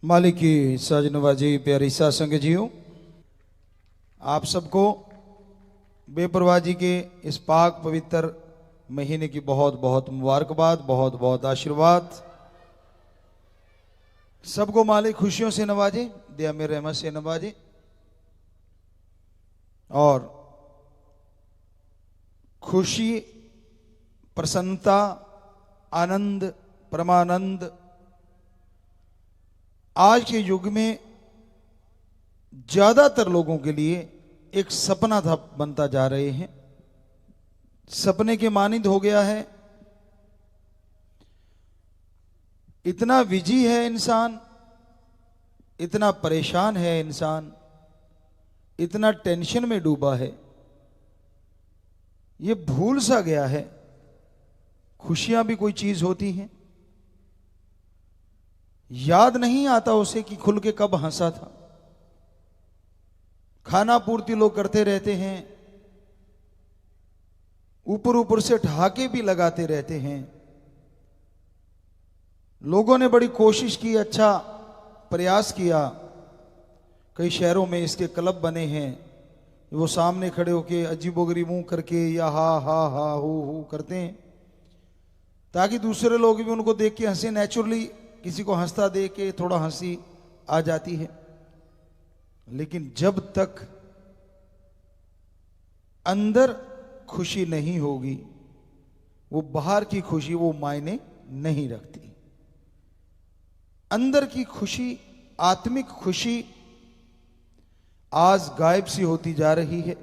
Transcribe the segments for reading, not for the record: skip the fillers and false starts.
मालिक की साजनवाजी प्यारी सासंग जियो, आप सबको बेपरवाह जी के इस पाक पवित्र महीने की बहुत बहुत मुबारकबाद, बहुत बहुत आशीर्वाद। सबको मालिक खुशियों से नवाजे, दया में रहमत से नवाजे और खुशी, प्रसन्नता, आनंद, परमानंद आज के युग में ज्यादातर लोगों के लिए एक सपना था बनता जा रहे हैं, सपने के मानिंद हो गया है। इतना बिजी है इंसान, इतना परेशान है इंसान, इतना टेंशन में डूबा है, ये भूल सा गया है खुशियां भी कोई चीज होती हैं। याद नहीं आता उसे कि खुल के कब हंसा था। खाना पूर्ति लोग करते रहते हैं, ऊपर ऊपर से ठहाके भी लगाते रहते हैं। लोगों ने बड़ी कोशिश की, अच्छा प्रयास किया, कई शहरों में इसके क्लब बने हैं, वो सामने खड़े होके अजीबोगरी मुंह करके या हा हा हा हो करते हैं ताकि दूसरे लोग भी उनको देख के हंसे। नेचुरली किसी को हंसता देख के थोड़ा हंसी आ जाती है, लेकिन जब तक अंदर खुशी नहीं होगी, वो बाहर की खुशी वो मायने नहीं रखती। अंदर की खुशी, आत्मिक खुशी आज गायब सी होती जा रही है।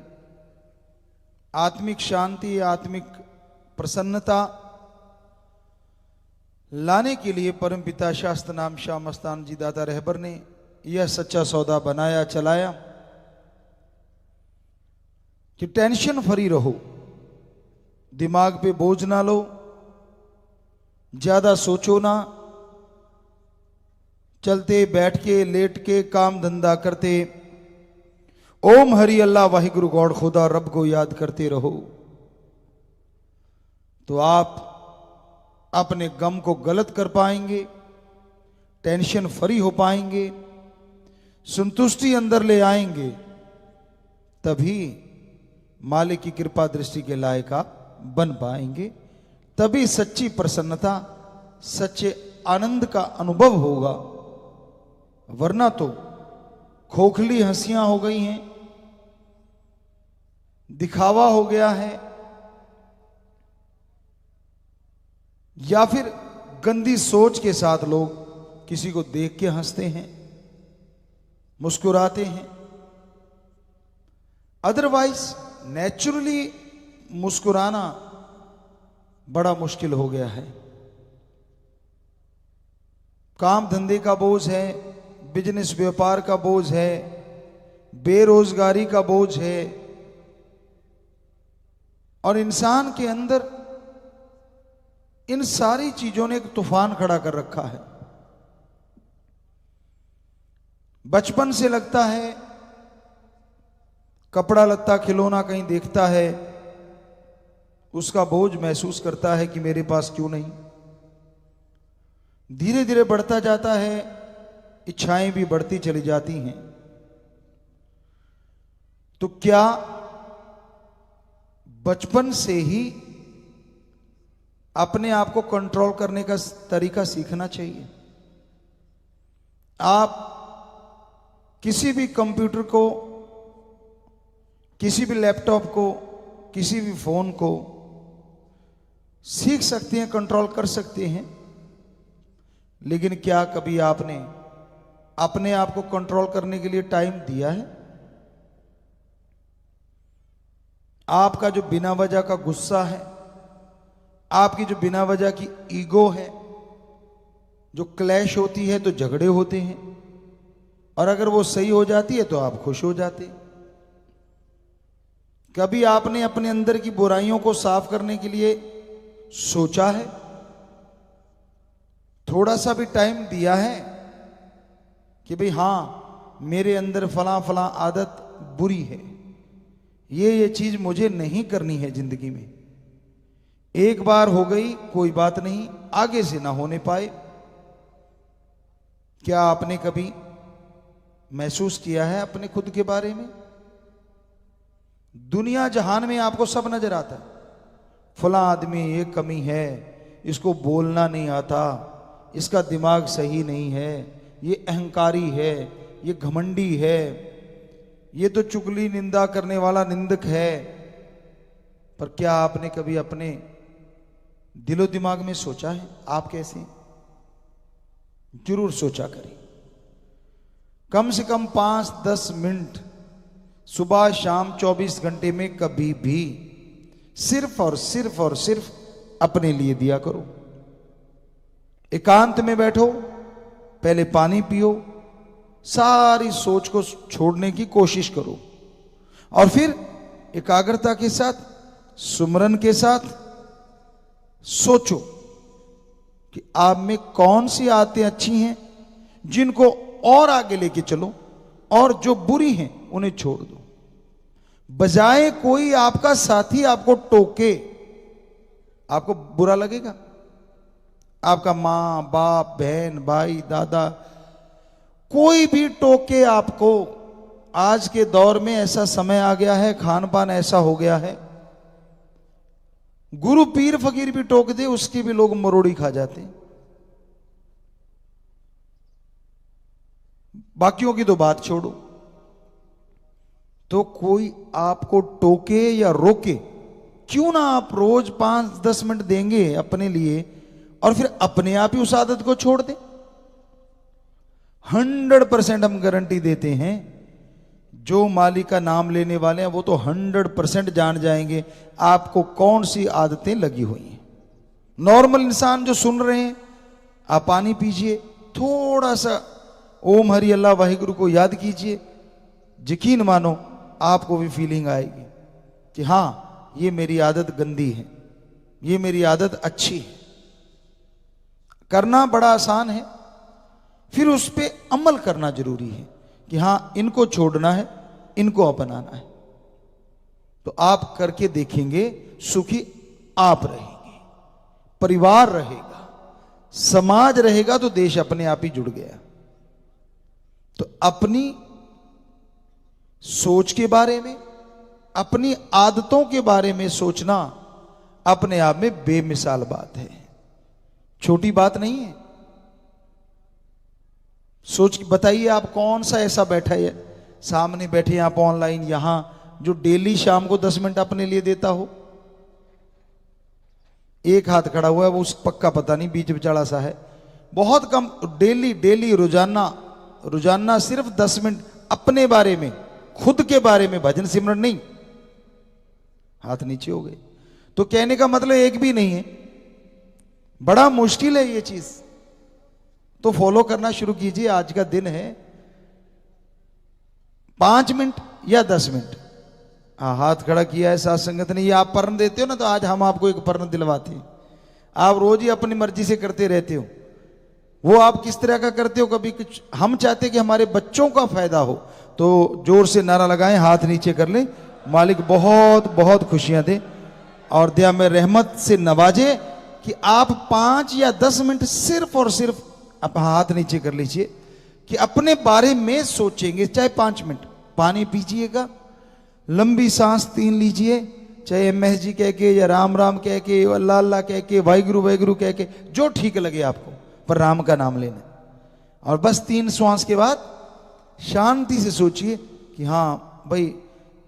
आत्मिक शांति, आत्मिक प्रसन्नता लाने के लिए परमपिता शास्त्र नाम शाह मस्तान जी दाता रहबर ने यह सच्चा सौदा बनाया, चलाया कि टेंशन फ्री रहो, दिमाग पे बोझ ना लो, ज्यादा सोचो ना, चलते बैठ के लेट के काम धंधा करते ओम हरि अल्लाह वाहिगुरु गॉड खुदा रब को याद करते रहो, तो आप अपने गम को गलत कर पाएंगे, टेंशन फ्री हो पाएंगे, संतुष्टि अंदर ले आएंगे, तभी मालिक की कृपा दृष्टि के लायक आप बन पाएंगे, तभी सच्ची प्रसन्नता, सच्चे आनंद का अनुभव होगा। वरना तो खोखली हंसियां हो गई हैं, दिखावा हो गया है, या फिर गंदी सोच के साथ लोग किसी को देख के हंसते हैं, मुस्कुराते हैं। अदरवाइज नेचुरली मुस्कुराना बड़ा मुश्किल हो गया है। काम धंधे का बोझ है, बिजनेस व्यापार का बोझ है, बेरोजगारी का बोझ है, और इंसान के अंदर इन सारी चीजों ने एक तूफान खड़ा कर रखा है। बचपन से लगता है, कपड़ा लत्ता खिलौना कहीं देखता है, उसका बोझ महसूस करता है कि मेरे पास क्यों नहीं। धीरे धीरे बढ़ता जाता है, इच्छाएं भी बढ़ती चली जाती हैं। तो क्या बचपन से ही अपने आप को कंट्रोल करने का तरीका सीखना चाहिए? आप किसी भी कंप्यूटर को, किसी भी लैपटॉप को, किसी भी फोन को सीख सकते हैं, कंट्रोल कर सकते हैं, लेकिन क्या कभी आपने अपने आप को कंट्रोल करने के लिए टाइम दिया है? आपका जो बिना वजह का गुस्सा है, आपकी जो बिना वजह की ईगो है, जो क्लैश होती है तो झगड़े होते हैं, और अगर वो सही हो जाती है तो आप खुश हो जाते। कभी आपने अपने अंदर की बुराइयों को साफ करने के लिए सोचा है? थोड़ा सा भी टाइम दिया है कि भाई हाँ, मेरे अंदर फलां फलां आदत बुरी है, ये चीज मुझे नहीं करनी है जिंदगी में। एक बार हो गई कोई बात नहीं, आगे से ना होने पाए, क्या आपने कभी महसूस किया है अपने खुद के बारे में? दुनिया जहान में आपको सब नजर आता है, फला आदमी ये कमी है, इसको बोलना नहीं आता, इसका दिमाग सही नहीं है, ये अहंकारी है, ये घमंडी है, ये तो चुगली निंदा करने वाला निंदक है। पर क्या आपने कभी अपने दिलो दिमाग में सोचा है आप कैसे? जरूर सोचा करें। कम से कम 5-10 मिनट सुबह शाम 24 घंटे में कभी भी सिर्फ और सिर्फ और सिर्फ अपने लिए दिया करो। एकांत में बैठो, पहले पानी पियो, सारी सोच को छोड़ने की कोशिश करो और फिर एकाग्रता के साथ, सुमरन के साथ सोचो कि आप में कौन सी आदतें अच्छी हैं जिनको और आगे लेके चलो और जो बुरी हैं उन्हें छोड़ दो। बजाय कोई आपका साथी आपको टोके, आपको बुरा लगेगा? आपका मां बाप, बहन, भाई, दादा, कोई भी टोके आपको। आज के दौर में ऐसा समय आ गया है, खान पान ऐसा हो गया है, गुरु पीर फकीर भी टोक दे उसकी भी लोग मरोड़ी खा जाते हैं। बाकियों की तो बात छोड़ो। तो कोई आपको टोके या रोके, क्यों ना आप रोज 5-10 मिनट देंगे अपने लिए और फिर अपने आप ही उस आदत को छोड़ दें। 100% हम गारंटी देते हैं, जो मालिक का नाम लेने वाले हैं वो तो 100% जान जाएंगे आपको कौन सी आदतें लगी हुई हैं। नॉर्मल इंसान जो सुन रहे हैं, आप पानी पीजिए, थोड़ा सा ओम हरि अल्लाह वाहिगुरु को याद कीजिए, यकीन मानो आपको भी फीलिंग आएगी कि हां ये मेरी आदत गंदी है, ये मेरी आदत अच्छी है। करना बड़ा आसान है, फिर उस पर अमल करना जरूरी है कि हां इनको छोड़ना है, इनको अपनाना है। तो आप करके देखेंगे, सुखी आप रहेंगे, परिवार रहेगा, समाज रहेगा, तो देश अपने आप ही जुड़ गया। तो अपनी सोच के बारे में, अपनी आदतों के बारे में सोचना अपने आप में बेमिसाल बात है, छोटी बात नहीं है। सोच के बताइए, आप कौन सा ऐसा बैठा है सामने बैठे आप ऑनलाइन यहां जो डेली शाम को 10 मिनट अपने लिए देता हो? एक हाथ खड़ा हुआ है, वो उस पक्का पता नहीं, बीच बिचाड़ा सा है। बहुत कम, डेली रोजाना सिर्फ 10 मिनट अपने बारे में, खुद के बारे में, भजन सिमरन नहीं। हाथ नीचे हो गए। तो कहने का मतलब एक भी नहीं है, बड़ा मुश्किल है ये चीज। तो फॉलो करना शुरू कीजिए। आज का दिन है, 5 मिनट या 10 मिनट। हाँ, हाथ खड़ा किया है साथ संगत ने। ये आप पर्ण देते हो ना, तो आज हम आपको एक पर्ण दिलवाते हैं। आप रोज ही अपनी मर्जी से करते रहते हो, वो आप किस तरह का करते हो कभी कुछ। हम चाहते हैं कि हमारे बच्चों का फायदा हो, तो जोर से नारा लगाएं, हाथ नीचे कर लें। मालिक बहुत बहुत खुशियां दे और दया में रहमत से नवाजे कि आप 5 या 10 मिनट सिर्फ और सिर्फ, आप हाथ नीचे कर लीजिए, कि अपने बारे में सोचेंगे। चाहे 5 मिनट पानी पीजिएगा, लंबी सांस 3 लीजिए, चाहे MS जी कह के या राम राम कह के, अल्लाह अल्लाह कह के, वाहिगुरु वाहिगुरु कह के, जो ठीक लगे आपको, पर राम का नाम लेना। और बस 3 श्वास के बाद शांति से सोचिए कि हाँ भाई,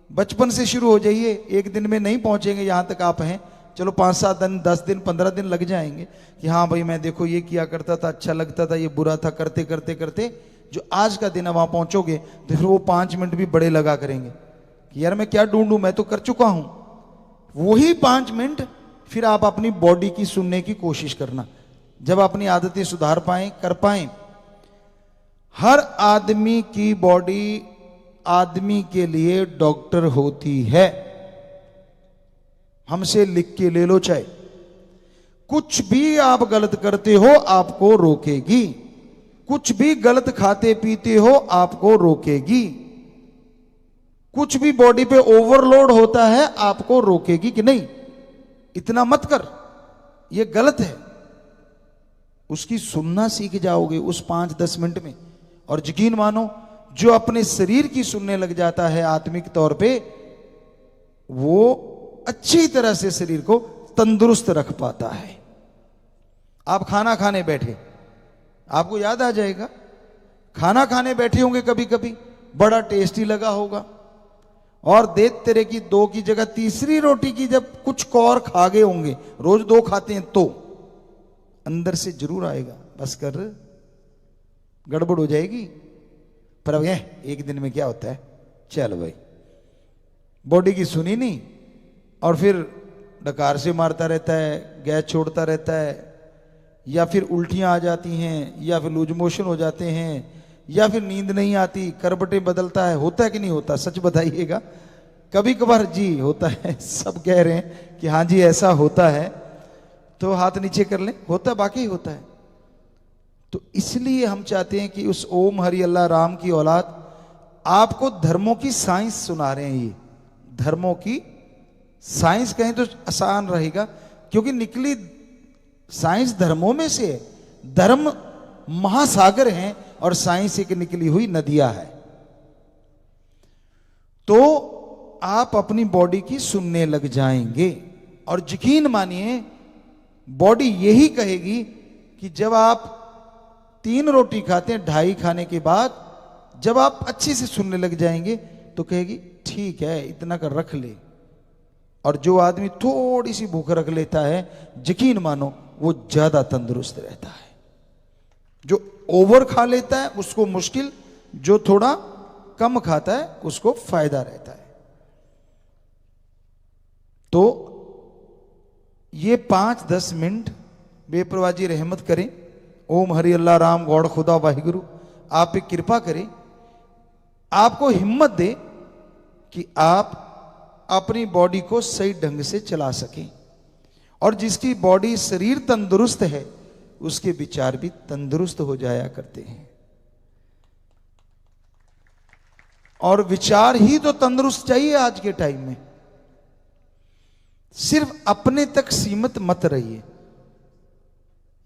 बचपन से शुरू हो जाइए। एक दिन में नहीं पहुंचेंगे यहां तक आप हैं, चलो 5-7 दिन, 10 दिन, 15 दिन लग जाएंगे कि हाँ भाई मैं देखो ये किया करता था, अच्छा लगता था, ये बुरा था, करते करते करते जो आज का दिन है वहां पहुंचोगे, तो फिर वो 5 मिनट भी बड़े लगा करेंगे कि यार मैं क्या ढूंढूं, मैं तो कर चुका हूं। वही 5 मिनट फिर आप अपनी बॉडी की सुनने की कोशिश करना, जब अपनी आदतें सुधार पाएं, कर पाएं। हर आदमी की बॉडी आदमी के लिए डॉक्टर होती है। हमसे लिख के ले लो, चाहे कुछ भी आप गलत करते हो आपको रोकेगी, कुछ भी गलत खाते पीते हो आपको रोकेगी, कुछ भी बॉडी पे ओवरलोड होता है आपको रोकेगी कि नहीं इतना मत कर, ये गलत है। उसकी सुनना सीख जाओगे उस 5-10 मिनट में। और यकीन मानो, जो अपने शरीर की सुनने लग जाता है आत्मिक तौर पे, वो अच्छी तरह से शरीर को तंदुरुस्त रख पाता है। आप खाना खाने बैठे, आपको याद आ जाएगा, खाना खाने बैठे होंगे कभी कभी, बड़ा टेस्टी लगा होगा, और देख तेरे की 2 की जगह तीसरी रोटी की जब कुछ कौर खा गए होंगे, रोज 2 खाते हैं, तो अंदर से जरूर आएगा बस कर, गड़बड़ हो जाएगी। पर अब एक दिन में क्या होता है, चल भाई, बॉडी की सुनी नहीं, और फिर डकार से मारता रहता है, गैस छोड़ता रहता है, या फिर उल्टियां आ जाती हैं, या फिर लूज मोशन हो जाते हैं, या फिर नींद नहीं आती, करबटें बदलता है। होता है कि नहीं होता, सच बताइएगा। कभी कभार जी होता है, सब कह रहे हैं कि हाँ जी ऐसा होता है, तो हाथ नीचे कर लें, होता बाकी होता है। तो इसलिए हम चाहते हैं कि उस ओम हरि अल्लाह राम की औलाद आपको धर्मों की साइंस सुना रहे हैं। ये धर्मों की साइंस कहें तो आसान रहेगा, क्योंकि निकली साइंस धर्मों में से है। धर्म महासागर हैं और साइंस एक निकली हुई नदियां है। तो आप अपनी बॉडी की सुनने लग जाएंगे, और यकीन मानिए बॉडी यही कहेगी कि जब आप 3 रोटी खाते हैं, 2.5 खाने के बाद जब आप अच्छे से सुनने लग जाएंगे तो कहेगी ठीक है इतना कर रख ले। और जो आदमी थोड़ी सी भूख रख लेता है, यकीन मानो वो ज्यादा तंदुरुस्त रहता है। जो ओवर खा लेता है उसको मुश्किल, जो थोड़ा कम खाता है उसको फायदा रहता है। तो ये 5-10 मिनट बेपरवाह जी रहमत करें, ओम हरि अल्लाह राम गौड़ खुदा वाहिगुरु आप पे कृपा करें, आपको हिम्मत दे कि आप अपनी बॉडी को सही ढंग से चला सकें। और जिसकी बॉडी शरीर तंदुरुस्त है उसके विचार भी तंदुरुस्त हो जाया करते हैं। और विचार ही तो तंदुरुस्त चाहिए आज के टाइम में। सिर्फ अपने तक सीमित मत रहिए।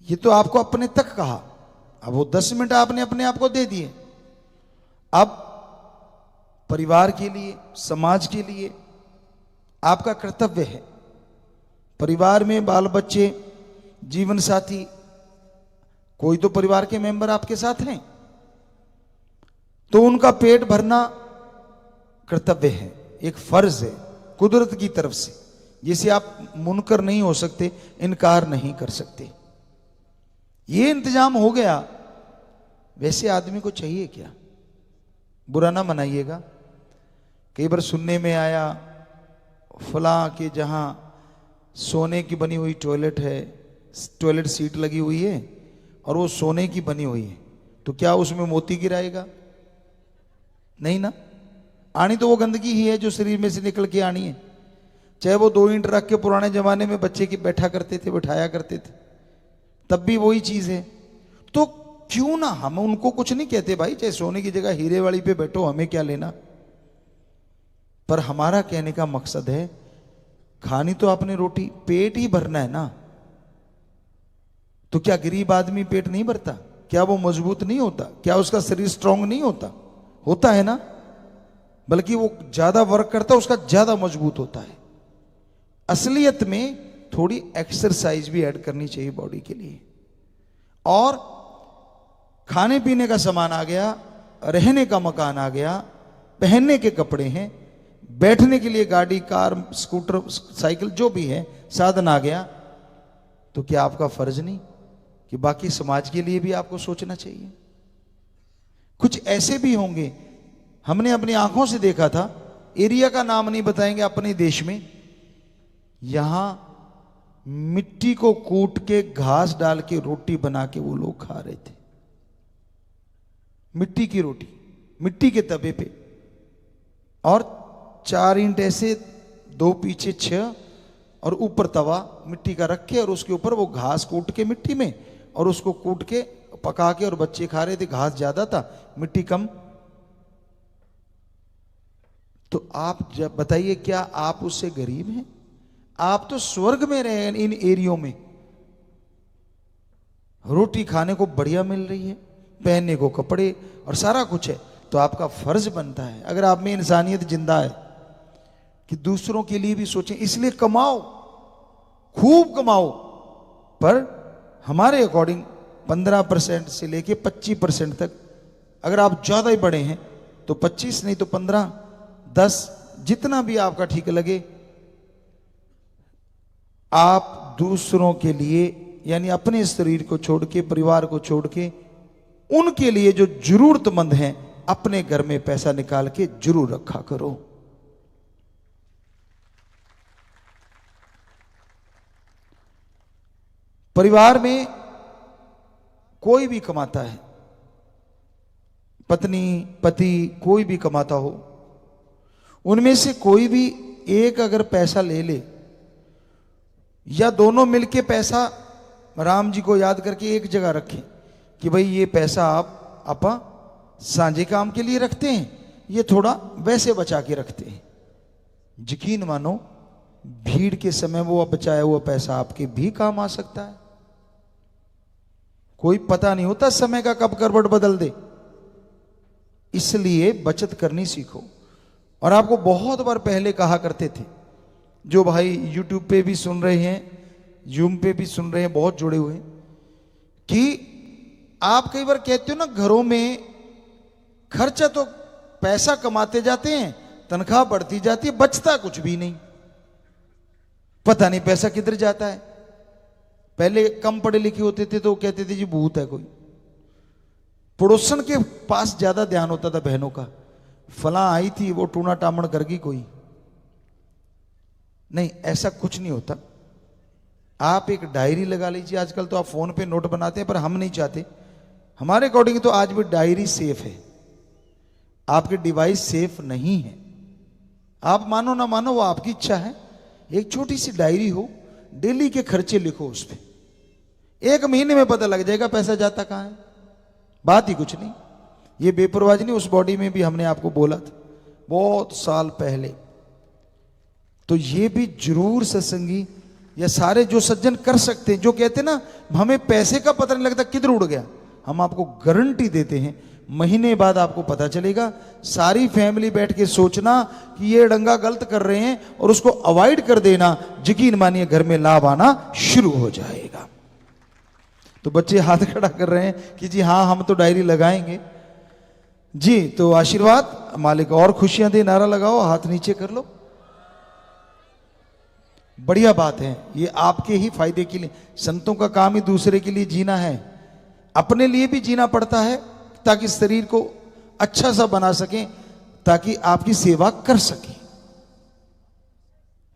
ये तो आपको अपने तक कहा, अब वो 10 मिनट आपने अपने आप को दे दिए। अब परिवार के लिए, समाज के लिए आपका कर्तव्य है। परिवार में बाल बच्चे, जीवन साथी, कोई तो परिवार के मेंबर आपके साथ हैं, तो उनका पेट भरना कर्तव्य है, एक फर्ज है कुदरत की तरफ से, जिसे आप मुनकर नहीं हो सकते, इनकार नहीं कर सकते। ये इंतजाम हो गया, वैसे आदमी को चाहिए क्या? बुरा ना मनाइएगा। कई बार सुनने में आया फलां के जहां सोने की बनी हुई टॉयलेट है, टॉयलेट सीट लगी हुई है और वो सोने की बनी हुई है, तो क्या उसमें मोती गिराएगा? नहीं ना। आनी तो वो गंदगी ही है जो शरीर में से निकल के आनी है। चाहे वो 2 ईंट रख के पुराने जमाने में बच्चे की बैठा करते थे, बैठाया करते थे, तब भी वही चीज है। तो क्यों ना, हम उनको कुछ नहीं कहते भाई, चाहे सोने की जगह हीरे वाली पे बैठो, हमें क्या लेना। पर हमारा कहने का मकसद है, खानी तो आपने रोटी, पेट ही भरना है ना। तो क्या गरीब आदमी पेट नहीं भरता? क्या वो मजबूत नहीं होता? क्या उसका शरीर स्ट्रांग नहीं होता? होता है ना। बल्कि वो ज्यादा वर्क करता है, उसका ज्यादा मजबूत होता है। असलियत में थोड़ी एक्सरसाइज भी ऐड करनी चाहिए बॉडी के लिए। और खाने पीने का सामान आ गया, रहने का मकान आ गया, पहनने के कपड़े हैं, बैठने के लिए गाड़ी, कार, स्कूटर, साइकिल, जो भी है साधन आ गया, तो क्या आपका फर्ज नहीं कि बाकी समाज के लिए भी आपको सोचना चाहिए? कुछ ऐसे भी होंगे, हमने अपनी आंखों से देखा था, एरिया का नाम नहीं बताएंगे, अपने देश में यहां मिट्टी को कूट के घास डाल के रोटी बना के वो लोग खा रहे थे। मिट्टी की रोटी, मिट्टी के तवे पे, और 4 ईंट ऐसे, 2 पीछे 6, और ऊपर तवा मिट्टी का रखे, और उसके ऊपर वो घास कूट के मिट्टी में, और उसको कूट के पका के, और बच्चे खा रहे थे। घास ज्यादा था, मिट्टी कम। तो आप जब बताइए, क्या आप उससे गरीब हैं? आप तो स्वर्ग में रहे इन एरियो में। रोटी खाने को बढ़िया मिल रही है, पहनने को कपड़े और सारा कुछ है, तो आपका फर्ज बनता है, अगर आप में इंसानियत जिंदा है, कि दूसरों के लिए भी सोचें। इसलिए कमाओ, खूब कमाओ, पर हमारे अकॉर्डिंग 15% से लेके 25% तक, अगर आप ज़्यादा ही बड़े हैं तो 25, नहीं तो 15, 10, जितना भी आपका ठीक लगे, आप दूसरों के लिए, यानी अपने शरीर को छोड़ के, परिवार को छोड़ के, उनके लिए जो जरूरतमंद हैं, अपने घर में पैसा निकाल के जरूर रखा करो। परिवार में कोई भी कमाता है, पत्नी पति कोई भी कमाता हो, उनमें से कोई भी एक अगर पैसा ले ले, या दोनों मिलके पैसा राम जी को याद करके एक जगह रखें कि भाई ये पैसा आप सांझे काम के लिए रखते हैं, ये थोड़ा वैसे बचा के रखते हैं, यकीन मानो भीड़ के समय वो बचाया हुआ पैसा आपके भी काम आ सकता है। कोई पता नहीं होता समय का कब करवट बदल दे, इसलिए बचत करनी सीखो। और आपको बहुत बार पहले कहा करते थे, जो भाई यूट्यूब पे भी सुन रहे हैं, जूम पे भी सुन रहे हैं, बहुत जुड़े हुए हैं, कि आप कई बार कहते हो ना, घरों में खर्चा तो पैसा कमाते जाते हैं, तनख्वाह बढ़ती जाती है, बचता कुछ भी नहीं, पता नहीं पैसा किधर जाता है। पहले कम पढ़े लिखे होते थे तो कहते थे जी भूत है कोई, पड़ोसन के पास ज्यादा ध्यान होता था बहनों का, फलां आई थी वो टूना टामण कर गई कोई। नहीं, ऐसा कुछ नहीं होता। आप एक डायरी लगा लीजिए, आजकल तो आप फोन पे नोट बनाते हैं, पर हम नहीं चाहते, हमारे अकॉर्डिंग तो आज भी डायरी सेफ है, आपके डिवाइस सेफ नहीं है। आप मानो ना मानो वो आपकी इच्छा है, एक छोटी सी डायरी हो, डेली के खर्चे लिखो उस पे, 1 महीने में पता लग जाएगा पैसा जाता कहां है, बात ही कुछ नहीं। ये बेपरवाही नहीं, उस बॉडी में भी हमने आपको बोला था बहुत साल पहले। तो ये भी जरूर सत्संगी या सारे जो सज्जन कर सकते हैं, जो कहते हैं ना हमें पैसे का पता नहीं लगता किधर उड़ गया, हम आपको गारंटी देते हैं महीने बाद आपको पता चलेगा। सारी फैमिली बैठ के सोचना कि ये डंगा गलत कर रहे हैं और उसको अवॉइड कर देना, यकीन मानिए घर में लाभ आना शुरू हो जाएगा। तो बच्चे हाथ खड़ा कर रहे हैं कि जी हाँ हम तो डायरी लगाएंगे जी। तो आशीर्वाद मालिक और खुशियां दे, नारा लगाओ, हाथ नीचे कर लो, बढ़िया बात है, ये आपके ही फायदे के लिए। संतों का काम ही दूसरे के लिए जीना है, अपने लिए भी जीना पड़ता है, ताकि शरीर को अच्छा सा बना सकें, ताकि आपकी सेवा कर सके।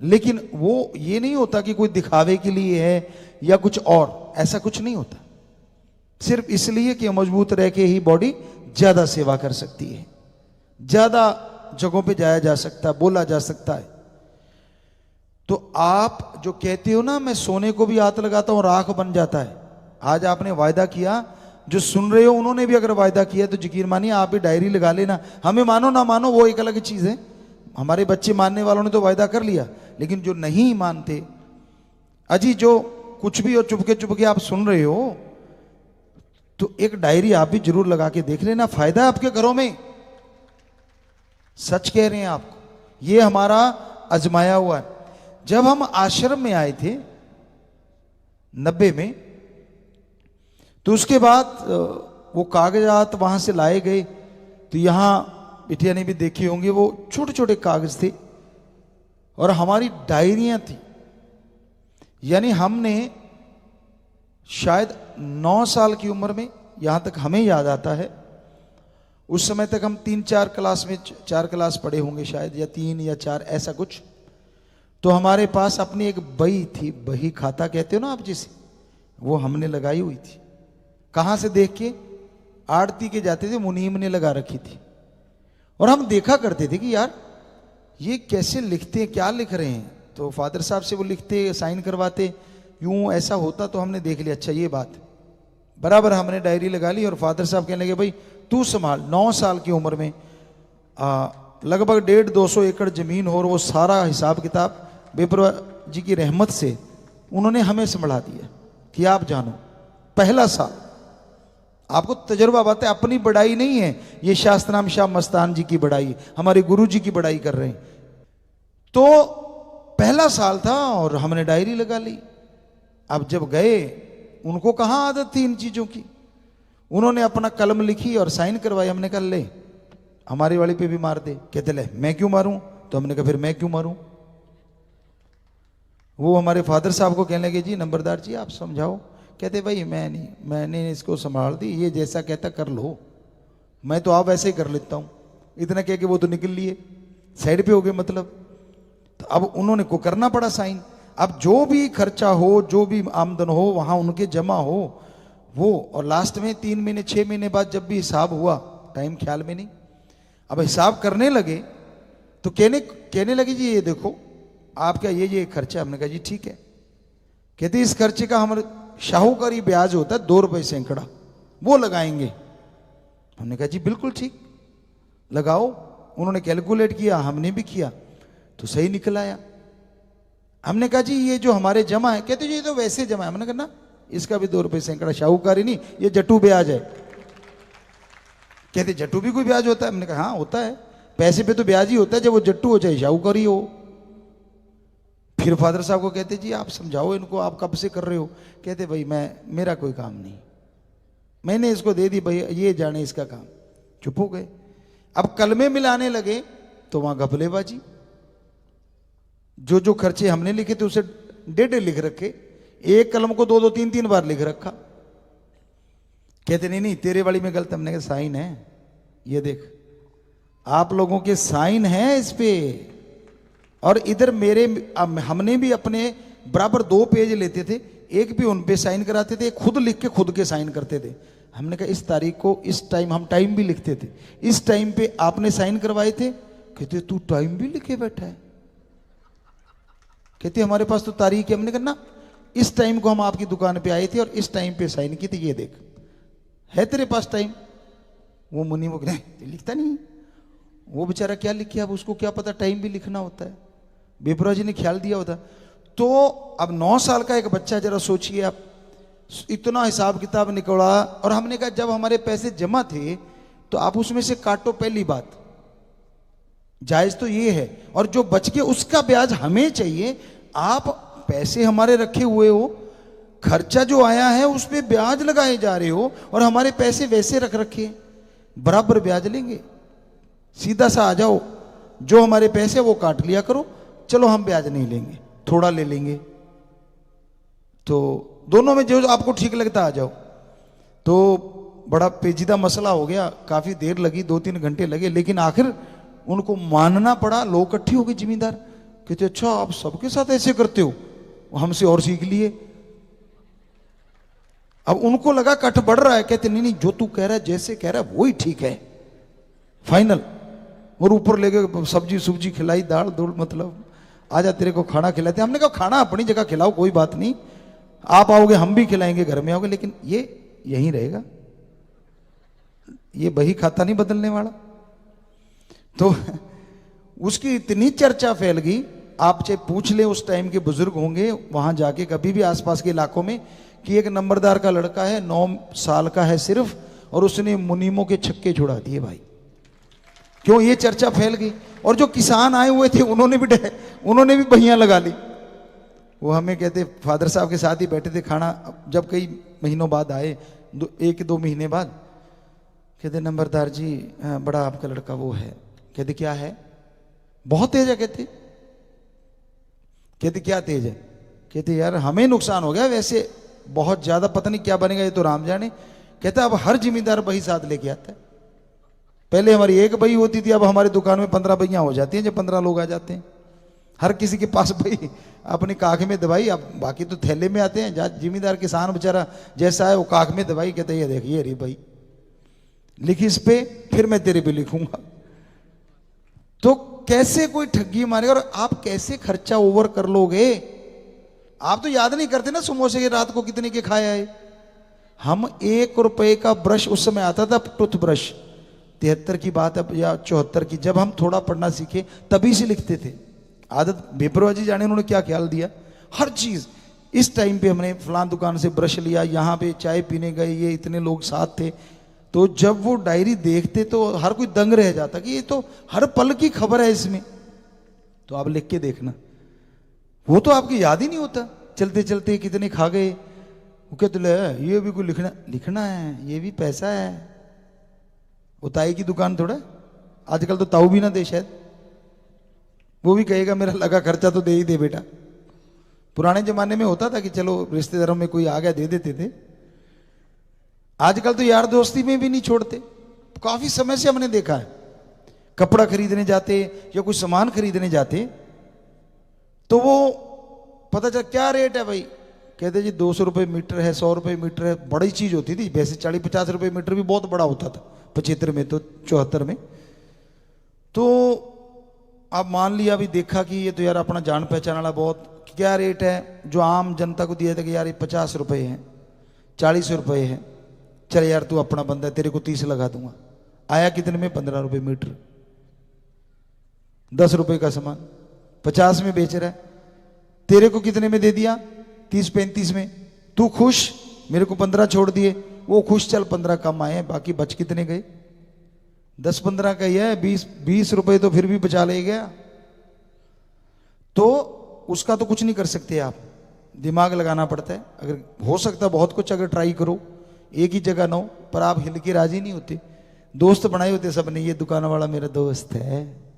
लेकिन वो ये नहीं होता कि कोई दिखावे के लिए है या कुछ और, ऐसा कुछ नहीं होता। सिर्फ इसलिए कि मजबूत रह के ही बॉडी ज्यादा सेवा कर सकती है, ज्यादा जगहों पे जाया जा सकता है, बोला जा सकता है। तो आप जो कहते हो ना मैं सोने को भी हाथ लगाता हूं राख बन जाता है, आज आपने वायदा किया, जो सुन रहे हो उन्होंने भी अगर वायदा किया तो यकीन मानिए आप भी डायरी लगा लेना। हमें मानो ना मानो वो एक अलग चीज है, हमारे बच्चे मानने वालों ने तो वायदा कर लिया, लेकिन जो नहीं मानते, अजी जो कुछ भी हो चुपके चुपके आप सुन रहे हो, तो एक डायरी आप भी जरूर लगा के देख लेना, फायदा है आपके घरों में। सच कह रहे हैं आपको, ये हमारा आजमाया हुआ है। जब हम आश्रम में आए थे 90 में, तो उसके बाद वो कागजात वहां से लाए गए, तो यहां बिटिया ने भी देखे होंगे, वो छोटे छोटे कागज थे और हमारी डायरियां थी। यानी हमने शायद 9 साल की उम्र में, यहां तक हमें याद आता है, उस समय तक हम 3-4 क्लास में 4 क्लास पढ़े होंगे शायद, या 3 या 4 ऐसा कुछ। तो हमारे पास अपनी एक बही थी, बही खाता कहते हो ना आप जिसे, वो हमने लगाई हुई थी। कहां से देख के? आरती के जाते थे, मुनीम ने लगा रखी थी, और हम देखा करते थे कि यार ये कैसे लिखते हैं, क्या लिख रहे हैं। तो फादर साहब से वो लिखते, साइन करवाते, यूं ऐसा होता, तो हमने देख लिया अच्छा ये बात। बराबर हमने डायरी लगा ली और फादर साहब कहने लगे भाई तू संभाल। 9 साल की उम्र में लगभग 150-200 एकड़ जमीन हो, और वो सारा हिसाब किताब बेपरवाह जी की रहमत से उन्होंने हमें संभाला दिया कि आप जानो। पहला साल आपको तजुर्बा बात है, अपनी बड़ाई नहीं है, ये शास्त्रनाम शाह मस्तान जी की बड़ाई, हमारे गुरु जी की बड़ाई कर रहे हैं। तो पहला साल था और हमने डायरी लगा ली। अब जब गए, उनको कहां आदत थी इन चीजों की, उन्होंने अपना कलम लिखी और साइन करवाई। हमने कहा ले हमारी वाली पे भी मार दे। कहते ले मैं क्यों मारूं? तो हमने कहा फिर मैं क्यों मारूं? वो हमारे फादर साहब को कहने लगे जी नंबरदार जी आप समझाओ। कहते भाई मैं नहीं, मैंने इसको संभाल दी, ये जैसा कहता कर लो, मैं तो आप ऐसे ही कर लेता हूं। इतना कह के वो तो निकल लिए, साइड पे हो गए मतलब। तो अब उन्होंने को करना पड़ा साइन। अब जो भी खर्चा हो, जो भी आमदन हो, वहां उनके जमा हो वो। और लास्ट में 3 महीने 6 महीने बाद जब भी हिसाब हुआ, टाइम ख्याल में नहीं, अब हिसाब करने लगे तो कहने लगे जी ये देखो आपका ये खर्चा। हमने कहा जी ठीक है। कहते इस खर्चे का हमारे शाहूकारी ब्याज होता है 2 रुपए सैकड़ा, वो लगाएंगे। हमने कहा जी बिल्कुल ठीक, लगाओ। उन्होंने कैलकुलेट किया, हमने भी किया, तो सही निकल आया। हमने कहा जी ये जो हमारे जमा है, कहते जी ये तो वैसे जमा है। हमने कहा ना इसका भी 2 रुपए सैकड़ा, शाहूकारी नहीं, ये जट्टू ब्याज है। कहते जट्टू भी कोई ब्याज होता है? हमने कहा हाँ होता है, पैसे पे तो ब्याज ही होता है, जब वो जट्टू हो चाहे शाहूकारी हो। फिर फादर साहब को कहते जी आप समझाओ इनको, आप कब से कर रहे हो? कहते भाई मेरा कोई काम नहीं, मैंने इसको दे दी, भाई ये जाने इसका काम। चुप हो गए। अब कलमे मिलाने लगे तो वहां घपलेबाजी, जो खर्चे हमने लिखे थे उसे 1.5 लिख रखे, एक कलम को 2 3 बार लिख रखा। कहते नहीं तेरे वाली में गलत। हमने कहा साइन है, ये देख आप लोगों के साइन है इस पे, और इधर मेरे हमने भी अपने बराबर 2 पेज लेते थे, एक भी उन पे साइन कराते थे, खुद लिख के खुद के साइन करते थे। हमने कहा इस तारीख को इस टाइम, हम टाइम भी लिखते थे, इस टाइम पे आपने साइन करवाए थे। कहते तू टाइम भी लिखे बैठा है? कहते हमारे पास तो तारीख है। हमने कहा ना इस टाइम को हम आपकी दुकान पे आए थे और इस टाइम पे साइन की थी, ये देख है तेरे पास टाइम। वो मुनि वो लिखता नहीं, वो बेचारा क्या लिखे, अब उसको क्या पता टाइम भी लिखना होता है, बेपरा जी ने ख्याल दिया होता। तो अब 9 साल का एक बच्चा, जरा सोचिए आप, इतना हिसाब किताब निकला। और हमने कहा जब हमारे पैसे जमा थे तो आप उसमें से काटो, पहली बात जायज तो ये है, और जो बच के उसका ब्याज हमें चाहिए। आप पैसे हमारे रखे हुए हो, खर्चा जो आया है उस पे ब्याज लगाए जा रहे हो, और हमारे पैसे वैसे रख रखे, बराबर ब्याज लेंगे। सीधा सा आ जाओ, जो हमारे पैसे वो काट लिया करो, चलो हम ब्याज नहीं लेंगे, थोड़ा ले लेंगे। तो दोनों में जो आपको ठीक लगता आ जाओ। तो बड़ा पेचीदा मसला हो गया, काफी देर लगी, 2-3 घंटे लगे, लेकिन आखिर उनको मानना पड़ा। लोग इकट्ठे हो गए, जिम्मेदार कहते अच्छा आप सबके साथ ऐसे करते हो, हमसे और सीख लिए। अब उनको लगा कट बढ़ रहा है, कहते नहीं जो तू कह रहा है, जैसे कह रहा है वही ठीक है, फाइनल। और ऊपर ले गए, सब्जी खिलाई, दाल दूल, मतलब आजा तेरे को खाना खिलाते। हमने कहा खाना अपनी जगह खिलाओ, कोई बात नहीं, आप आओगे हम भी खिलाएंगे, घर में आओगे, लेकिन ये यहीं रहेगा, ये बही खाता नहीं बदलने वाला। तो उसकी इतनी चर्चा फैल गई, आप चाहे पूछ ले उस टाइम के बुजुर्ग होंगे वहां जाके कभी भी आसपास के इलाकों में, कि एक नंबरदार का लड़का है, 9 साल का है सिर्फ, और उसने मुनीमों के छक्के छुड़ा दिए भाई। क्यों? ये चर्चा फैल गई। और जो किसान आए हुए थे उन्होंने भी बहियां लगा ली। वो हमें कहते, फादर साहब के साथ ही बैठे थे खाना, जब कई महीनों बाद आए, 1-2 महीने बाद, कहते नंबरदार जी बड़ा आपका लड़का वो है। कहते क्या है? बहुत तेज है। कहते क्या तेज है? कहते यार हमें नुकसान हो गया, वैसे बहुत ज्यादा पता नहीं क्या बनेगा, ये तो राम जाने। कहता अब हर जिम्मेदार बही साथ लेके आता है। पहले हमारी एक बही होती थी, अब हमारी दुकान में 15 बहियां हो जाती हैं जब 15 लोग आ जाते हैं। हर किसी के पास बही अपनी काख में दवाई, अब बाकी तो थैले में आते हैं। जिम्मेदार किसान बेचारा जैसा है वो काख में दवाई, कहते ये देखिए अरे भाई लिख इस पे, फिर मैं तेरे पे लिखूंगा। तो कैसे कोई ठगी मारेगा? और आप कैसे खर्चा ओवर कर लोगे? आप तो याद नहीं करते ना समोसे के रात को कितने के खाए आए। हम 1 रुपए का ब्रश, उस समय आता था टूथ ब्रश, 73 की बात है या 74 की, जब हम थोड़ा पढ़ना सीखे तभी से लिखते थे। आदत बेपरवाही जाने उन्होंने क्या ख्याल दिया, हर चीज इस टाइम पे हमने फलां दुकान से ब्रश लिया, यहाँ पे चाय पीने गए, ये इतने लोग साथ थे। तो जब वो डायरी देखते तो हर कोई दंग रह जाता कि ये तो हर पल की खबर है इसमें। तो आप लिख के देखना, वो तो आपकी याद ही नहीं होता। चलते चलते कितने खा गए, वो कहते ले ये भी कोई लिखना लिखना है, ये भी पैसा है। वो ताई की दुकान थोड़ा, आजकल तो ताऊ भी ना दे शायद, वो भी कहेगा मेरा लगा खर्चा तो दे ही दे बेटा। पुराने जमाने में होता था कि चलो रिश्तेदारों में कोई आ गया दे देते थे। आजकल तो यार दोस्ती में भी नहीं छोड़ते। काफी समय से हमने देखा है, कपड़ा खरीदने जाते या कुछ सामान खरीदने जाते तो वो पता चला क्या रेट है भाई, कहते जी 200 रुपये मीटर है, 100 रुपये मीटर है। बड़ी चीज होती थी, वैसे 40-50 रुपये मीटर भी बहुत बड़ा होता था 75 में, तो 74 में। तो अब मान लिया, अभी देखा कि ये तो यार अपना जान पहचान वाला, बहुत क्या रेट है। जो आम जनता को दिया था कि यार ये 50 रुपये है, 40 रुपये है, चल यार तू अपना बंदा है, तेरे को 30 लगा दूंगा। आया कितने में, 15 रुपये मीटर। 10 रुपये का सामान 50 में बेच रहा है, तेरे को कितने में दे दिया, 30-35 में। तू खुश, मेरे को 15 छोड़ दिए, वो खुश, चल 15 कम आए, बाकी बच कितने गए, 10-15 का ही है, 20 रुपए तो फिर भी बचा ले गया। तो उसका तो कुछ नहीं कर सकते आप, दिमाग लगाना पड़ता है। अगर हो सकता है बहुत कुछ, अगर ट्राई करो, एक ही जगह ना हो, पर आप हिल के राजी नहीं होते। दोस्त बनाए होते सबने, ये दुकान वाला मेरा दोस्त है,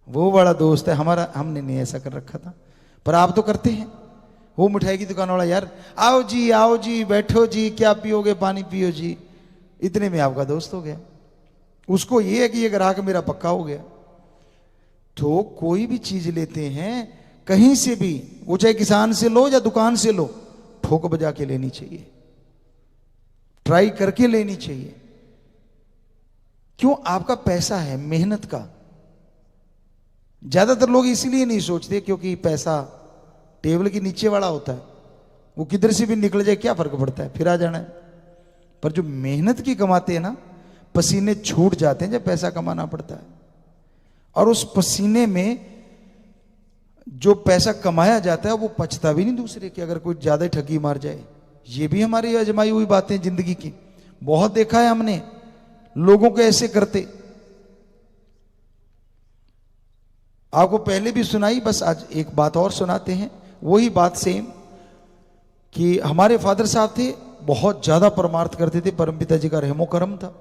वो वाला दोस्त है हमारा, हमने नहीं ऐसा कर रखा था, पर आप तो करते हैं। वो मिठाई की दुकान वाला, यार आओ जी बैठो जी, क्या पियोगे, पानी पियो जी, इतने में आपका दोस्त हो गया। उसको ये है कि ये ग्राहक मेरा पक्का हो गया। तो कोई भी चीज लेते हैं कहीं से भी, वो चाहे किसान से लो या दुकान से लो, ठोक बजा के लेनी चाहिए, ट्राई करके लेनी चाहिए। क्यों, आपका पैसा है, मेहनत का। ज्यादातर लोग इसीलिए नहीं सोचते क्योंकि पैसा टेबल के नीचे वाला होता है, वो किधर से भी निकल जाए क्या फर्क पड़ता है, फिर आ जाना है। पर जो मेहनत की कमाते हैं ना, पसीने छूट जाते हैं जब पैसा कमाना पड़ता है। और उस पसीने में जो पैसा कमाया जाता है वो पछता भी नहीं दूसरे की, अगर कोई ज्यादा ठगी मार जाए। ये भी हमारी आजमाई हुई बातें जिंदगी की, बहुत देखा है हमने लोगों को ऐसे करते। आपको पहले भी सुनाई, बस आज एक बात और सुनाते हैं। वही बात सेम, कि हमारे फादर साहब थे, बहुत ज्यादा परमार्थ करते थे, परमपिता जी का रहमो करम था।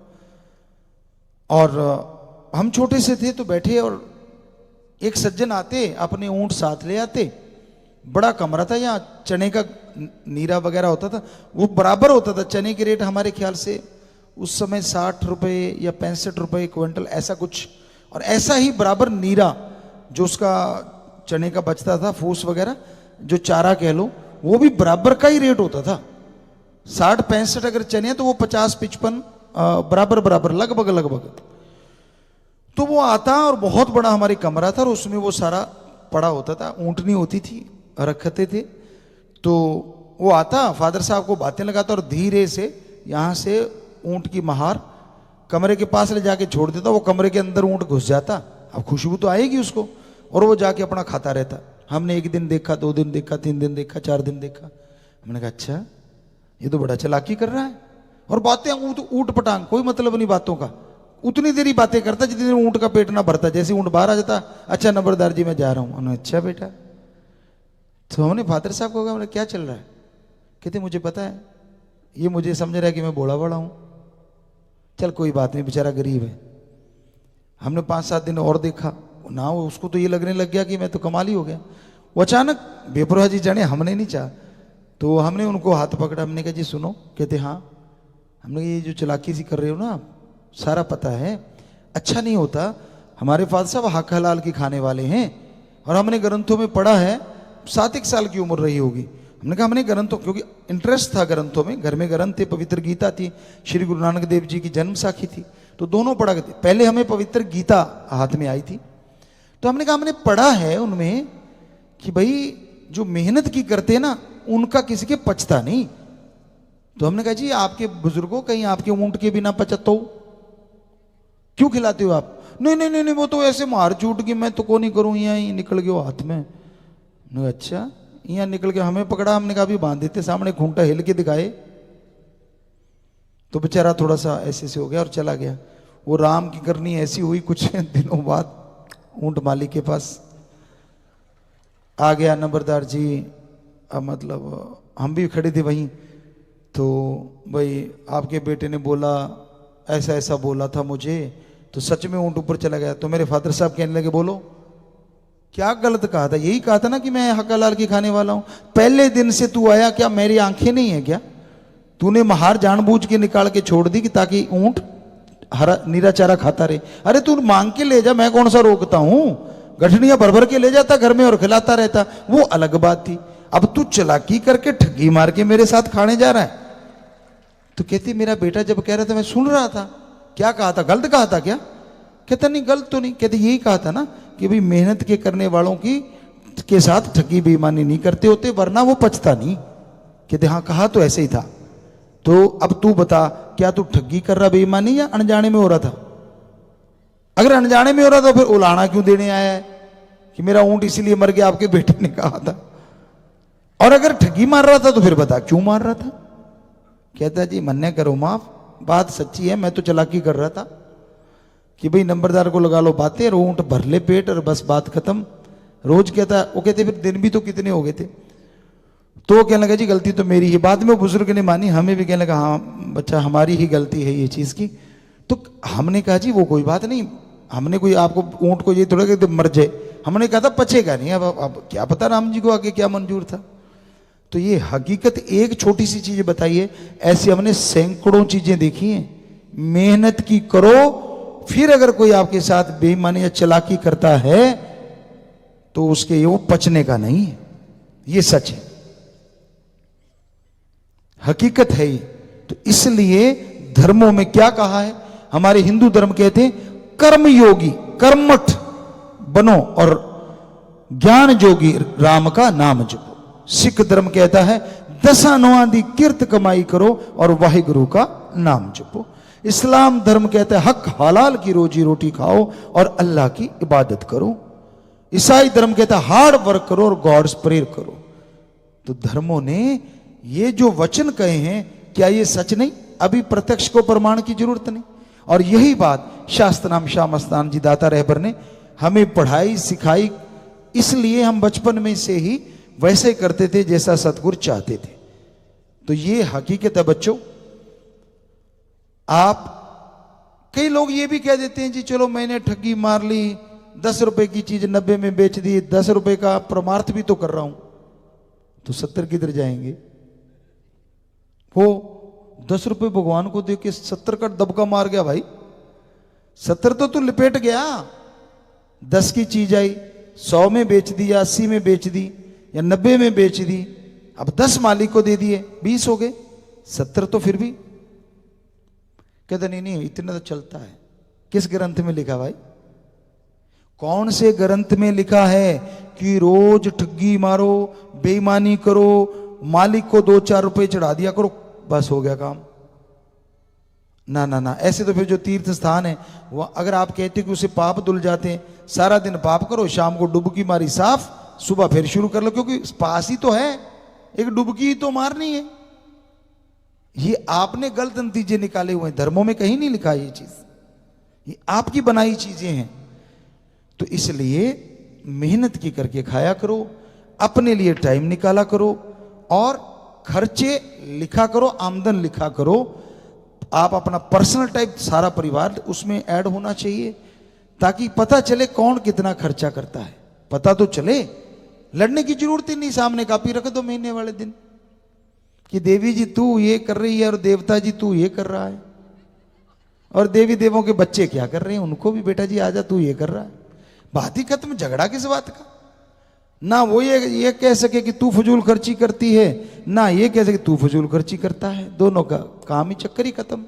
और हम छोटे से थे तो बैठे, और एक सज्जन आते, अपने ऊंट साथ ले आते। बड़ा कमरा था, यहाँ चने का नीरा वगैरह होता था, वो बराबर होता था। चने के रेट हमारे ख्याल से उस समय 60 रुपए या 65 रुपए क्विंटल, ऐसा कुछ। और ऐसा ही बराबर नीरा जो उसका चने का बचता था, फूस वगैरह, जो चारा कह लो, वो भी बराबर का ही रेट होता था। 60-65 अगर चने तो वो 50-55 बराबर बराबर, लगभग लगभग। तो वो आता, और बहुत बड़ा हमारे कमरा था, और उसमें वो सारा पड़ा होता था, ऊँटनी होती थी, रखते थे। तो वो आता, फादर साहब को बातें लगाता, और धीरे से यहाँ से ऊँट की महार कमरे के पास ले जाके छोड़ देता। वो कमरे के अंदर ऊँट घुस जाता, अब खुशबू तो आएगी उसको, और वो जाके अपना खाता रहता। हमने 1 दिन देखा, 2 दिन देखा, 3 दिन देखा, 4 दिन देखा। हमने कहा अच्छा, ये तो बड़ा चालाकी कर रहा है। और बातें ऊँट पटांग, कोई मतलब नहीं बातों का। उतनी देरी बातें करता जितनी देर ऊँट का पेट ना भरता। जैसे ऊँट बाहर आ जाता, अच्छा नंबरदार जी मैं जा रहा हूँ। उन्होंने अच्छा बेटा। तो हमने फादर साहब को कहा क्या चल रहा है, कहते मुझे पता है, ये मुझे समझ रहा है कि मैं बोला बड़ा हूँ। चल कोई बात नहीं, बेचारा गरीब है। हमने 5-7 दिन और देखा ना, उसको तो ये लगने लग गया कि मैं तो कमाल ही हो गया। वो अचानक बेपरवाह जी जाने, हमने नहीं चाहा, तो हमने उनको हाथ पकड़ा। हमने कहा जी सुनो, कहते हाँ। हमने ये जो चालाकी सी कर रहे हो ना, सारा पता है, अच्छा नहीं होता। हमारे फादर साहब हक हलाल की खाने वाले हैं, और हमने ग्रंथों में पढ़ा है, 7-1 साल की उम्र रही होगी। हमने कहा हमने ग्रंथों, क्योंकि इंटरेस्ट था ग्रंथों में, घर में ग्रंथ थे, पवित्र गीता थी, श्री गुरु नानक देव जी की जन्म साखी थी, तो दोनों पढ़ा करते। पहले हमें पवित्र गीता हाथ में आई थी, तो हमने कहा हमने पढ़ा है उनमें कि भाई जो मेहनत की करते हैं ना, उनका किसी के पचता नहीं। तो हमने कहा जी आपके बुजुर्गों, कहीं आपके ऊंट के बिना पचत हो, क्यों खिलाते हो आप? नहीं नहीं नहीं नहीं, वो तो ऐसे मार चूट की, मैं तो को नहीं करूं, यहाँ ही निकल गया हाथ में। अच्छा, यहाँ निकल के हमें पकड़ा, हमने कहा भी बांध देते, सामने खूंटा हिल के दिखाए तो बेचारा थोड़ा सा ऐसे से हो गया और चला गया। वो राम की करनी ऐसी हुई, कुछ दिनों बाद ऊंट मालिक के पास आ गया नंबरदार जी, मतलब हम भी खड़े थे वहीं, तो भाई आपके बेटे ने बोला ऐसा ऐसा बोला था मुझे, तो सच में ऊंट ऊपर चला गया। तो मेरे फादर साहब कहने लगे बोलो क्या गलत कहा था? यही कहा था ना कि मैं हक्का लाल की खाने वाला हूं। पहले दिन से तू आया, क्या मेरी आंखें नहीं है क्या? तूने महार जानबूझ के निकाल के छोड़ दी कि ताकि ऊंट हरा नीरा चारा खाता रहे। अरे तू मांग के ले जा, मैं कौन सा रोकता हूं? गठनियां भर भर के ले जाता घर में और खिलाता रहता, वो अलग बात थी। अब तू चालाकी करके ठगी मार के मेरे साथ खाने जा रहा है। तो कहती मेरा बेटा जब कह रहा था मैं सुन रहा था। क्या कहा था? गलत कहा था क्या? कहता नहीं गलत तो नहीं। कहते यही कहा था ना कि भाई मेहनत के करने वालों की के साथ ठगी बेईमानी नहीं करते होते, वरना वो पचता नहीं। कहते हाँ कहा तो ऐसे ही था। तो अब तू बता, क्या तू ठगी कर रहा बेईमानी या अनजाने में हो रहा था? अगर अनजाने में हो रहा था फिर उलाना क्यों देने आया है कि मेरा ऊंट इसीलिए मर गया आपके बेटे ने कहा था? और अगर ठगी मार रहा था तो फिर बता क्यों मार रहा था? कहता जी मन्ने करो माफ, बात सच्ची है, मैं तो चालाकी कर रहा था कि भाई नंबरदार को लगा लो बातें, ऊंट भर ले पेट और बस बात खत्म। रोज कहता, वो कहते फिर दिन भी तो कितने हो गए थे। तो वो कहने लगा जी गलती तो मेरी ही। बाद में बुजुर्ग ने मानी, हमें भी कहने लगा हाँ बच्चा हमारी ही गलती है ये चीज की। तो हमने कहा जी वो कोई बात नहीं, हमने कोई आपको ऊंट को ये थोड़ा कि मर जाए, हमने कहा था पचेगा नहीं। अब क्या पता राम जी को आगे क्या मंजूर था। तो ये हकीकत एक छोटी सी चीज बताइए, ऐसी हमने सैकड़ों चीजें देखी हैं। मेहनत की करो, फिर अगर कोई आपके साथ बेईमानी या चालाकी करता है तो उसके वो पचने का नहीं है। ये सच है, हकीकत है ये। तो इसलिए धर्मों में क्या कहा है? हमारे हिंदू धर्म कहते हैं कर्मयोगी, कर्मठ बनो और ज्ञान जोगी राम का नाम जपो। सिख धर्म कहता है दसा नौआंदी किरत कमाई करो और वाहिगुरु का नाम जपो। इस्लाम धर्म कहता है हक हलाल की रोजी रोटी खाओ और अल्लाह की इबादत करो। ईसाई धर्म कहता है हार्ड वर्क करो और गॉड्स प्रेयर करो। तो धर्मों ने ये जो वचन कहे हैं, क्या ये सच नहीं? अभी प्रत्यक्ष को प्रमाण की जरूरत नहीं। और यही बात शास्त्रनाम शाह मस्तान जी दाता रहबर ने हमें पढ़ाई सिखाई, इसलिए हम बचपन में से ही वैसे करते थे जैसा सतगुरु चाहते थे। तो ये हकीकत है बच्चों। आप कई लोग ये भी कह देते हैं जी चलो मैंने ठगी मार ली, 10 रुपए की चीज 90 में बेच दी, 10 रुपए का परमार्थ भी तो कर रहा हूं, तो 70 किधर जाएंगे? वो 10 रुपए भगवान को दे के 70 का दबका मार गया भाई। 70 तो तू लिपेट गया। 10 की चीज आई, 100 में बेच दी या 80 में बेच दी या 90 में बेच दी, अब 10 मालिक को दे दिए, 20 हो गए, 70 तो फिर भी। कहते नहीं नहीं इतना तो चलता है। किस ग्रंथ में लिखा भाई? कौन से ग्रंथ में लिखा है कि रोज ठगी मारो, बेईमानी करो, मालिक को 2-4 रुपए चढ़ा दिया करो, बस हो गया काम? ना ना ना। ऐसे तो फिर जो तीर्थ स्थान है वह अगर आप कहते कि उसे पाप धुल जाते हैं, सारा दिन पाप करो, शाम को डुबकी मारी साफ, सुबह फिर शुरू कर लो, क्योंकि पास ही तो है, एक डुबकी ही तो मारनी है। ये आपने गलत नतीजे निकाले हुए हैं, धर्मों में कहीं नहीं लिखा ये चीज, ये आपकी बनाई चीजें हैं। तो इसलिए मेहनत की करके खाया करो, अपने लिए टाइम निकाला करो और खर्चे लिखा करो, आमदन लिखा करो। आप अपना पर्सनल टाइप सारा परिवार उसमें ऐड होना चाहिए, ताकि पता चले कौन कितना खर्चा करता है, पता तो चले। लड़ने की जरूरत ही नहीं, सामने कापी रख दो महीने वाले दिन कि देवी जी तू ये कर रही है और देवता जी तू ये कर रहा है, और देवी देवों के बच्चे क्या कर रहे हैं, उनको भी बेटा जी आजा तू ये कर रहा है। बात ही खत्म, झगड़ा किस बात का? ना वो ये कह सके कि तू फजूल खर्ची करती है, ना ये कह सके तू फजूल खर्ची करता है, दोनों का काम ही चक्कर ही खत्म।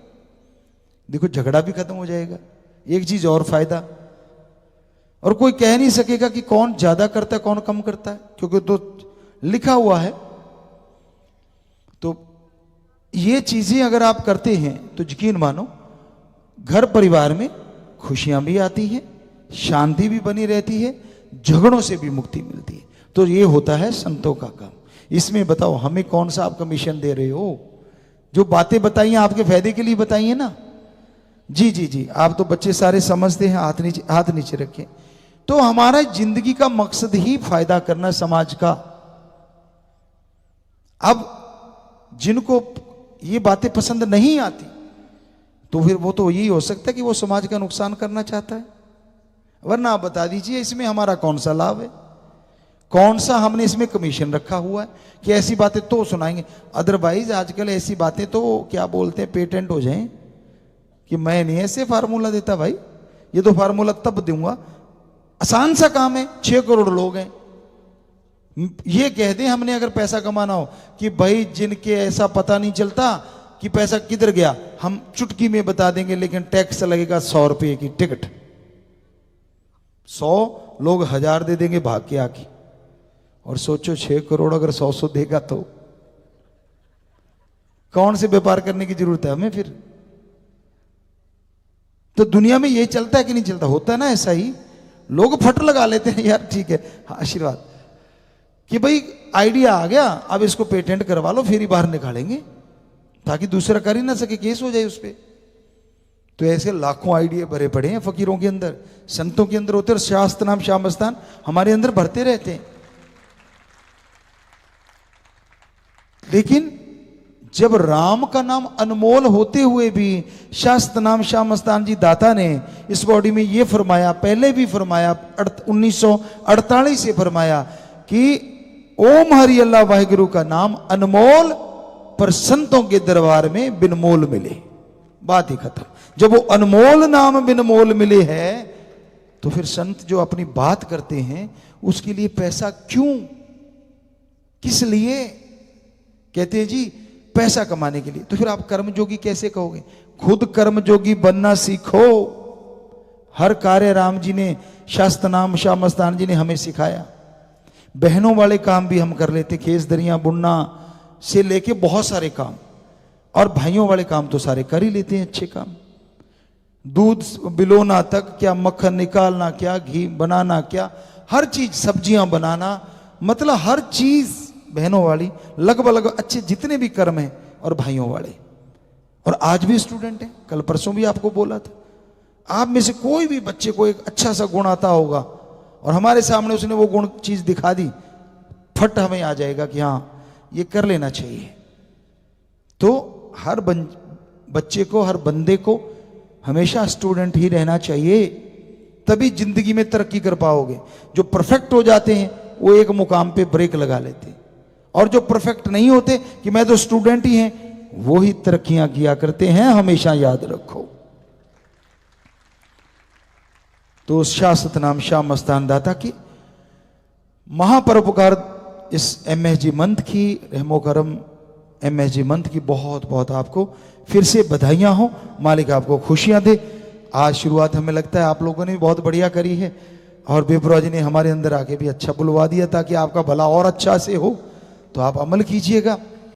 देखो झगड़ा भी खत्म हो जाएगा। एक चीज और फायदा, और कोई कह नहीं सकेगा कि कौन ज्यादा करता है कौन कम करता है, क्योंकि तो लिखा हुआ है। तो ये चीजें अगर आप करते हैं तो यकीन मानो घर परिवार में खुशियां भी आती हैं, शांति भी बनी रहती है, झगड़ों से भी मुक्ति मिलती है। तो ये होता है संतों का काम। इसमें बताओ हमें कौन सा आप कमीशन दे रहे हो? जो बातें बताई हैं आपके फायदे के लिए बताई है ना। जी जी जी, आप तो बच्चे सारे समझते हैं, हाथ नीचे रखें। तो हमारा जिंदगी का मकसद ही फायदा करना समाज का। अब जिनको ये बातें पसंद नहीं आती तो फिर वो तो यही हो सकता है कि वो समाज का नुकसान करना चाहता है, वरना आप बता दीजिए इसमें हमारा कौन सा लाभ है, कौन सा हमने इसमें कमीशन रखा हुआ है कि ऐसी बातें तो सुनाएंगे। अदरवाइज आजकल ऐसी बातें तो क्या बोलते हैं पेटेंट हो जाएं कि मैं नहीं ऐसे फार्मूला देता भाई, ये तो फार्मूला तब दूंगा। आसान सा काम है, 6 करोड़ लोग हैं, ये कह दें हमने अगर पैसा कमाना हो कि भाई जिनके ऐसा पता नहीं चलता कि पैसा किधर गया, हम चुटकी में बता देंगे, लेकिन टैक्स लगेगा 100 रुपये की टिकट। 100 लोग 1000 दे देंगे भाग के आके। और सोचो 6 करोड़ अगर 100 देगा तो कौन से व्यापार करने की जरूरत है हमें फिर? तो दुनिया में ये चलता है कि नहीं चलता? होता है ना ऐसा ही, लोग फट लगा लेते हैं यार ठीक है आशीर्वाद कि भाई आइडिया आ गया, अब इसको पेटेंट करवा लो, फिर ही बाहर निकालेंगे ताकि दूसरा कर ही ना सके, केस हो जाए उस पर। तो ऐसे लाखों आइडिया भरे पड़े हैं फकीरों के अंदर, संतों के अंदर होते हैं, और शास्त्र नाम श्याम मस्तान हमारे अंदर भरते रहते हैं। लेकिन जब राम का नाम अनमोल होते हुए भी शास्त्र नाम श्याम मस्तान जी दाता ने इस बॉडी में ये फरमाया, पहले भी फरमाया, 1948 से फरमाया कि ओम हरि अल्लाह वाहिगुरु का नाम अनमोल पर संतों के दरबार में बिनमोल मिले। बात ही खत्म। जब वो अनमोल नाम बिनमोल मिले हैं तो फिर संत जो अपनी बात करते हैं उसके लिए पैसा क्यों, किस लिए? कहते हैं जी पैसा कमाने के लिए। तो फिर आप कर्मयोगी कैसे कहोगे? खुद कर्मयोगी बनना सीखो। हर कार्य राम जी ने, शास्त्र नाम श्याम मस्तान जी ने हमें सिखाया। बहनों वाले काम भी हम कर लेते, खेस दरियां बुनना से लेके बहुत सारे काम, और भाइयों वाले काम तो सारे कर ही लेते हैं, अच्छे काम। दूध बिलोना तक क्या, मक्खन निकालना क्या, घी बनाना क्या, हर चीज, सब्जियां बनाना, मतलब हर चीज बहनों वाली, लगभग अच्छे जितने भी कर्म हैं, और भाइयों वाले। और आज भी स्टूडेंट हैं, कल परसों भी आपको बोला था, आप में से कोई भी बच्चे को एक अच्छा सा गुण आता होगा और हमारे सामने उसने वो गुण चीज दिखा दी, फट हमें आ जाएगा कि हाँ ये कर लेना चाहिए। तो हर बच्चे को, हर बंदे को हमेशा स्टूडेंट ही रहना चाहिए, तभी जिंदगी में तरक्की कर पाओगे। जो परफेक्ट हो जाते हैं वो एक मुकाम पे ब्रेक लगा लेते हैं, और जो परफेक्ट नहीं होते कि मैं तो स्टूडेंट ही हैं, वो ही तरक्कियां किया करते हैं, हमेशा याद रखो। तो शाश्वत नाम श्याम मस्तान दाता की महापरोपकार इस MSG मंथ की, रहमो करम MSG मंथ की बहुत बहुत आपको फिर से बधाइयां हो। मालिक आपको खुशियां दे। आज शुरुआत हमें लगता है आप लोगों ने भी बहुत बढ़िया करी है, और बेबरा जी ने हमारे अंदर आके भी अच्छा बुलवा दिया ताकि आपका भला और अच्छा से हो। तो आप अमल कीजिएगा।